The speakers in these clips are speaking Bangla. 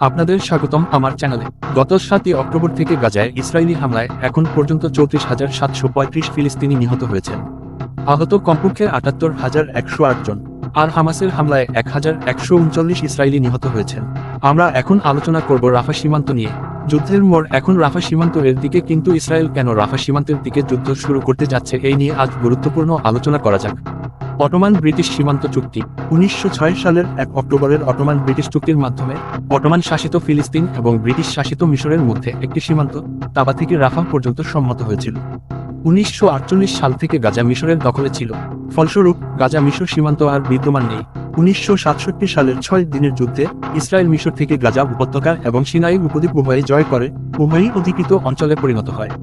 আপনাদের স্বাগতম আমার চ্যানেলে। গত ৭ই অক্টোবর থেকে গাজায় ইসরায়েলি হামলায় এখন পর্যন্ত ৩৪,৭৩৫ ফিলিস্তিনি নিহত হয়েছেন। আহত কমপক্ষে ৭৮,১০৮ জন। আর হামাসের হামলায় ১,১৩৯ ইসরায়েলি নিহত হয়েছেন। আমরা এখন আলোচনা করব রাফা সীমান্ত নিয়ে। যুদ্ধের মোড় এখন রাফা সীমান্ত এর দিকে, কিন্তু ইসরায়েল কেন রাফা সীমান্তের দিকে যুদ্ধ শুরু করতে যাচ্ছে এই নিয়ে আজ গুরুত্বপূর্ণ আলোচনা করা যাক। অটোমান ব্রিটিশ সীমান্ত চুক্তি। ১৯০৬ সালের ১ অক্টোবরের অটোমান ব্রিটিশ চুক্তির মাধ্যমে অটোমান শাসিত ফিলিস্তিন এবং ব্রিটিশ শাসিত মিশরের মধ্যে একটি সীমান্ত তাবা থেকে রাফা পর্যন্ত সম্মত হয়েছিল। ১৯৪৮ সাল থেকে গাজা মিশরের দখলে ছিল। ফলস্বরূপ গাজা মিশর সীমান্ত আর বিদ্যমান নেই। ১৯৬৭ সালের ৬ দিনের যুদ্ধে ইসরায়েল মিশর থেকে গাজা উপত্যকা এবং সিনাই উপদ্বীপ উভয়ই জয় করে, উভয়ই অধিকৃত অঞ্চলে পরিণত হয়।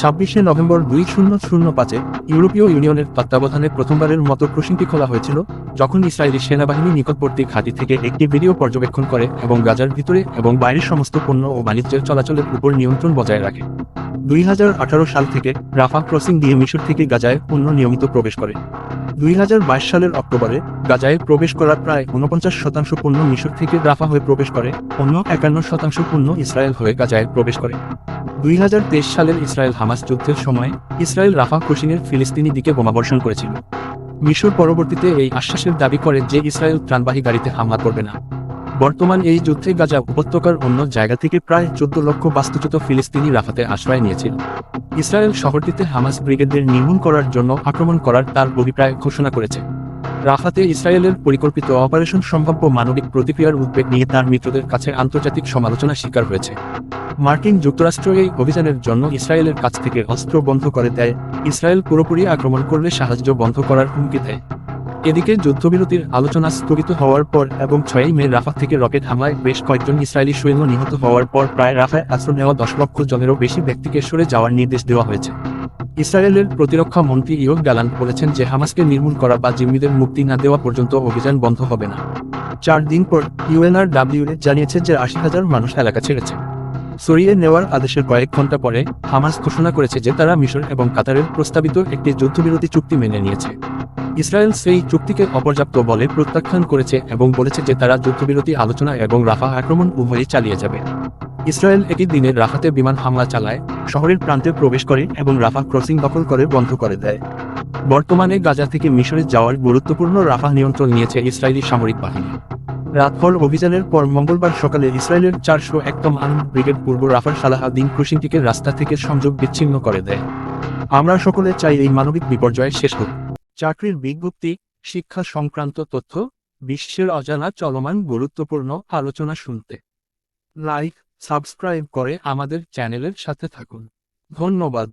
২৬শে নভেম্বর ২০০৫-এ ইউরোপীয় ইউনিয়নের তত্ত্বাবধানে প্রথমবারের মতো ক্রসিংটি খোলা হয়েছিল, যখন ইসরায়েলি সেনাবাহিনী নিকটবর্তী ঘাঁটি থেকে একটি ভিডিও পর্যবেক্ষণ করে এবং গাজার ভিতরে এবং বাইরের সমস্ত পণ্য ও বাণিজ্যের চলাচলের উপর নিয়ন্ত্রণ বজায় রাখে। ২০১৮ সাল থেকে রাফা ক্রসিং দিয়ে মিশর থেকে গাজায় পণ্য নিয়মিত প্রবেশ করে। ২০২২ সালের অক্টোবরে গাজায় প্রবেশ করার প্রায় ৪৯% পণ্য মিশর থেকে রাফা হয়ে প্রবেশ করে, অন্য ৫১% পণ্য ইসরায়েল হয়ে গাজায় প্রবেশ করে। ২০২৩ সালের ইসরায়েল হামাস যুদ্ধের সময় ইসরায়েল রাফা ক্রসিংয়ের ফিলিস্তিনি দিকে বোমাবর্ষণ করেছিল। মিশর পরবর্তীতে এই আশ্বাসের দাবি করে যে ইসরায়েল ত্রাণবাহী গাড়িতে হামলা করবে না। বর্তমান এই যুদ্ধে গাজা উপত্যকার অন্য জায়গা থেকে প্রায় ১৪ লক্ষ বাস্তুচ্যুত ফিলিস্তিনি রাফাতে আশ্রয় নিয়েছিল। ইসরায়েল শহরটিতে হামাস ব্রিগেডদের নির্মূল করার জন্য আক্রমণ করার তার অভিপ্রায় ঘোষণা করেছে। রাফাতে ইসরায়েলের পরিকল্পিত অপারেশন সম্ভাব্য মানবিক প্রতিক্রিয়ার উদ্বেগ নিয়ে তার মিত্রদের কাছে আন্তর্জাতিক সমালোচনার শিকার হয়েছে। মার্কিন যুক্তরাষ্ট্র এই অভিযানের জন্য ইসরায়েলের কাছ থেকে অস্ত্র বন্ধ করে দেয়, ইসরায়েল পুরোপুরি আক্রমণ করলে সাহায্য বন্ধ করার হুমকি দেয়। এদিকে যুদ্ধবিরতির আলোচনা স্থগিত হওয়ার পর এবং ৬ই মে রাফা থেকে রকেট হামলায় বেশ কয়েকজন ইসরায়েলি সৈন্য নিহত হওয়ার পর প্রায় রাফায় আশ্রয় নেওয়া ১০ লক্ষ জনেরও বেশি ব্যক্তিকে সরে যাওয়ার নির্দেশ দেওয়া হয়েছে। ইসরায়েলের প্রতিরক্ষা মন্ত্রী ইয়োভ গ্যালান্ট বলেছেন যে হামাসকে নির্মূল করা বা জিম্মিদের মুক্তি না দেওয়া পর্যন্ত অভিযান বন্ধ হবে না। ৪ দিন পর ইউএনআরডব্লিউ জানিয়েছে যে ৮০,০০০ মানুষ এলাকা ছেড়েছে। সরিয়ে নেওয়ার আদেশের কয়েক ঘন্টা পরে হামাস ঘোষণা করেছে যে তারা মিশর এবং কাতারের প্রস্তাবিত একটি যুদ্ধবিরতি চুক্তি মেনে নিয়েছে। ইসরায়েল সেই চুক্তিকে অপর্যাপ্ত বলে প্রত্যাখ্যান করেছে এবং বলেছে যে তারা যুদ্ধবিরতি আলোচনা এবং রাফা আক্রমণ উভয়ই চালিয়ে যাবে। ইসরায়েল একই দিনে রাফাতে বিমান হামলা চালায়, শহরের প্রান্তে প্রবেশ করে এবং রাফা ক্রসিং দখল করে বন্ধ করে দেয়। বর্তমানে গাজা থেকে মিশরে যাওয়ার গুরুত্বপূর্ণ রাফা নিয়ন্ত্রণ নিয়েছে ইসরায়েলি সামরিক বাহিনী। রাতভর অভিযানের পর মঙ্গলবার সকালে ইসরায়েলের ৪০১তম আর্মড ব্রিগেড পূর্ব রাফার সালাহ-আদ-দিন ক্রসিংটিকে রাস্তা থেকে সংযোগ বিচ্ছিন্ন করে দেয়। আমরা সকলে চাই এই মানবিক বিপর্যয় শেষ হোক। চাকরির বিজ্ঞপ্তি, শিক্ষা সংক্রান্ত তথ্য, বিশ্বের অজানা চলমান গুরুত্বপূর্ণ আলোচনা শুনতে লাইক, সাবস্ক্রাইব করে আমাদের চ্যানেলের সাথে থাকুন। ধন্যবাদ।